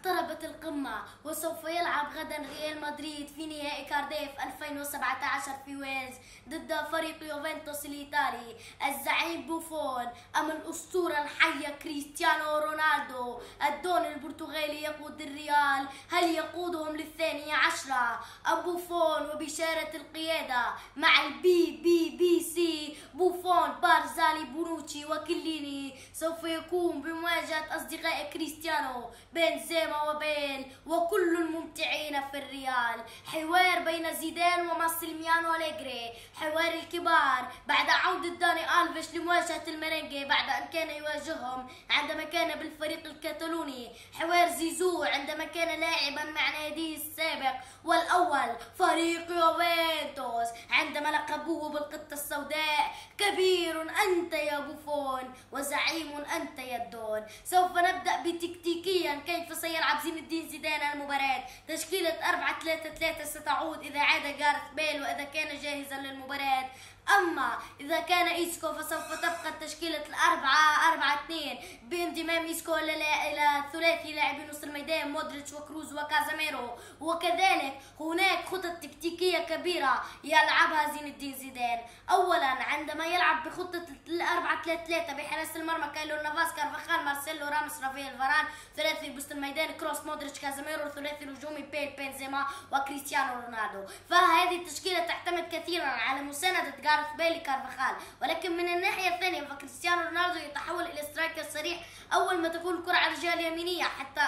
اقتربت القمة وسوف يلعب غدا ريال مدريد في نهائي كارديف 2017 في ويلز ضد فريق يوفنتوس الإيطالي. الزعيم بوفون أم الأسطورة الحية كريستيانو رونالدو الدون البرتغالي يقود الريال؟ هل يقودهم للثانية عشرة أم بوفون وبشارة القيادة مع البي سي بوفون بارزالي بونوتشي وكليني سوف يكون بمواجهة أصدقاء كريستيانو بنزيما وبيل وكل الممتعين في الريال. حوار بين زيدان وماسيميانو أليجري، حوار الكبار بعد عودة داني ألفيش لمواجهة الميرينجي بعد أن كان يواجههم عندما كان بالفريق الكتالوني، حوار زيزو عندما كان لاعبا مع ناديه السابق والأول فريق يوفنتوس عندما لقبوه بالقطة السوداء. كبير أنت يا بوفون وزعيم أنت يا الدون. سوف نبدأ بتكتيكيا كيف سيلعب زين الدين زيدان المباراة. تشكيلة 4-3-3 ستعود إذا عاد جارث بيل وإذا كان جاهزا للمباراة. أما إذا كان إيسكو فسوف تبقى تشكيلة 4-4-2 بانضمام إيسكو إلى ثلاثي لاعبي نص الميدان مودريتش وكروز وكازاميرو. وكذلك هناك خطط تكتيكية كبيرة يلعبها زين الدين زيدان. أولا عندما يلعب بخطة 4-3-3 بحراسة المرمى كايلور نافاس كارفاخال مارسيلو راموس رافائيل فاران، ثلاثي بوسط الميدان كروس مودريتش كازاميرو، ثلاثي الهجومي بيل بنزيما وكريستيانو رونالدو. فهذه التشكيلة تعتمد كثيرا على مساندة بيلي كارفاخال، ولكن من الناحية الثانية فكريستيانو رونالدو يتحول إلى سترايكر صريح أول ما تكون الكرة على الجهة اليمينية حتى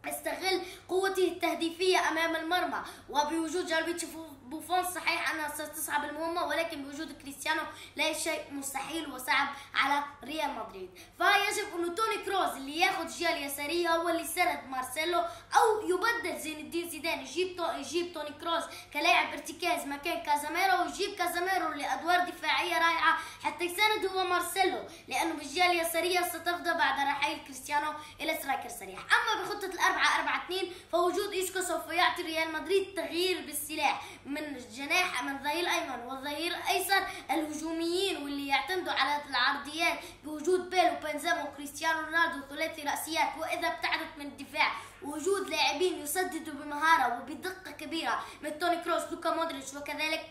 يستغل قوته التهديفية أمام المرمى. وبوجود جاربيتش بوفون صحيح أنها ستصعب المهمة، ولكن بوجود كريستيانو لا شيء مستحيل وصعب على ريال مدريد. فيجب أن توني كروز اللي ياخذ الجهة اليسارية هو اللي سند مارسيلو، أو يبدل زين الدين زيدان يجيب توني كروز كلاعب ارتكاز مكان كازاميرو، ويجيب كازاميرو لأدوار دفاعية رائعة حتى يساند هو مارسيلو، لأنه بالجهة اليسارية ستفضى بعد رحيل كريستيانو إلى سترايكر صريح. أما بخطة 4-4-2 فوجود إيسكو سوف يعطي ريال مدريد تغيير بالسلاح من الجناح من الظهير الأيمن والظهير الأيسر الهجوميين واللي يعتمدوا على العرضيات بوجود بيل وبنزيما وكريستيانو رونالدو ثلاثي رأسيات. وإذا ابتعدت من الدفاع وجود لاعبين يسددوا بمهارة وبدقة كبيرة مثل توني كروس لوكا مودريتش وكذلك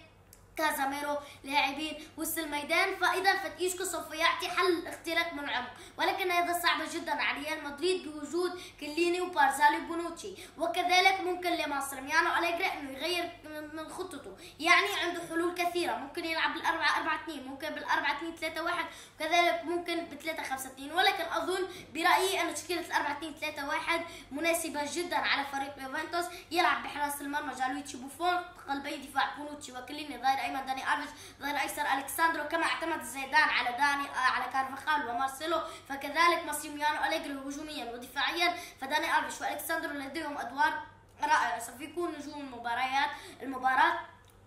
كازاميرو لاعبين وسط الميدان. فإذا إيسكو سوف يعطي حل اختراق من العمق، ولكن هذا صعب جدا على ريال مدريد بوجود كليني وبارزالي وبونوتشي. وكذلك ممكن لماسيميانو أليجري انه يغير من خطته، يعني عنده حلول كثيره. ممكن يلعب بال4-4-2، ممكن بال4-2-3-1، وكذلك ممكن ب3-5-2. ولكن اظن برايي ان تشكيله 4-2-3-1 مناسبه جدا على فريق يوفنتوس. يلعب بحراسه المرمى جالويتشي بوفون، قلبي دفاع بونوتشي وكليني، ظهير ايمن داني الفيش، ظهير ايسر الكساندرو. كما اعتمد زيدان على كارفاخال ومارسيلو، فكذلك ماسيميانو أليجري هجوميا ودفاعيا فداني الفيش والكساندرو لديهم ادوار رائعه. سوف يكون نجوم المباراه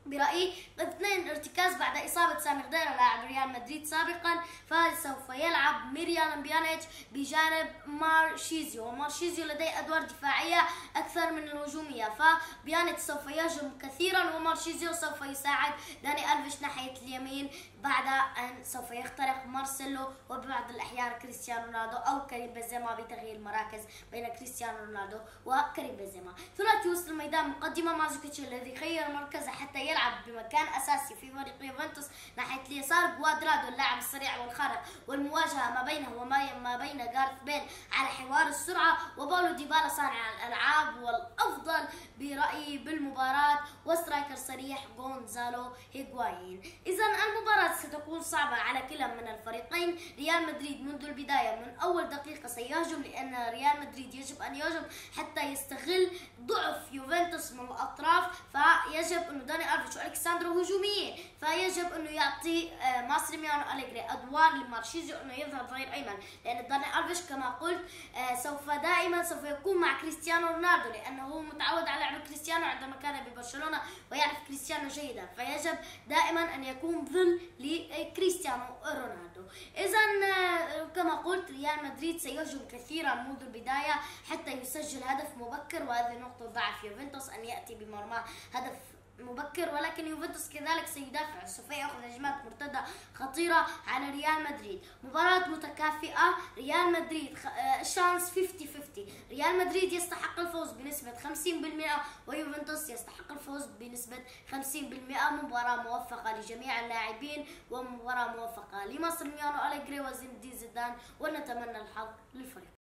برأيي اثنين ارتكاز بعد إصابة سامي خضيرة لاعب ريال مدريد سابقا، فسوف يلعب ميريان بيانيتش بجانب مارشيزيو، ومارشيزيو لديه أدوار دفاعية أكثر من الهجومية. فبيانيتش سوف يهجم كثيرا ومارشيزيو سوف يساعد داني ألفيش ناحية اليمين بعد أن سوف يخترق مارسيلو وبعض الأحيان كريستيانو رونالدو أو كريم بنزيما بتغيير المراكز بين كريستيانو رونالدو وكريم بنزيما. ثلاثي وسط الميدان مقدمة مازوكيتش الذي غير مركزه حتى يلعب بمكان أساسي في فريق يوفنتوس ناحية اليسار، جوادرادو اللاعب السريع والخارق، والمواجهة ما بينه وما بين جارث بيل على حوار السرعة، وباولو ديبالا صانع الألعاب والأفضل برأيي بالمباراة، وسترايكر صريح غونزالو هيغوايين. إذا المباراة ستكون صعبة على كلا من الفريقين. ريال مدريد منذ البداية من أول دقيقة سيهجم، لأن ريال مدريد يجب أن يهجم حتى يستغل ضعف يوفنتوس من الأطراف. فيجب أنه داني ألفيش والكساندرو هجوميين، فيجب أنه يعطي ماسيميانو أليجري أدوار لمارشيزيو أنه يظهر ظهير أيمن، لأن داني ألفيش كما قلت سوف يكون مع كريستيانو رونالدو، لأنه هو متعود على لعب كريستيانو عندما كان ببرشلونة ويعرف كريستيانو جيدا، فيجب دائما أن يكون ظل لكريستيانو رونالدو. إذا كما قلت ريال مدريد سيهجم كثيرا منذ البداية حتى يسجل هدف مبكر، وهذه نقطة ضعف يوفنتوس أن يأتي بمرمى هدف مبكر، ولكن يوفنتوس كذلك سيدافع، سوف يأخذ هجمات مرتدة خطيرة على ريال مدريد. مباراة متكافئة، ريال مدريد شانس 50-50، ريال مدريد يستحق الفوز بنسبة 50% ويوفنتوس يستحق الفوز بنسبة 50%. مباراة موفقة لجميع اللاعبين ومباراة موفقة لمصر ميانو أليجري وزين الدين زيدان، ونتمنى الحظ للفريق.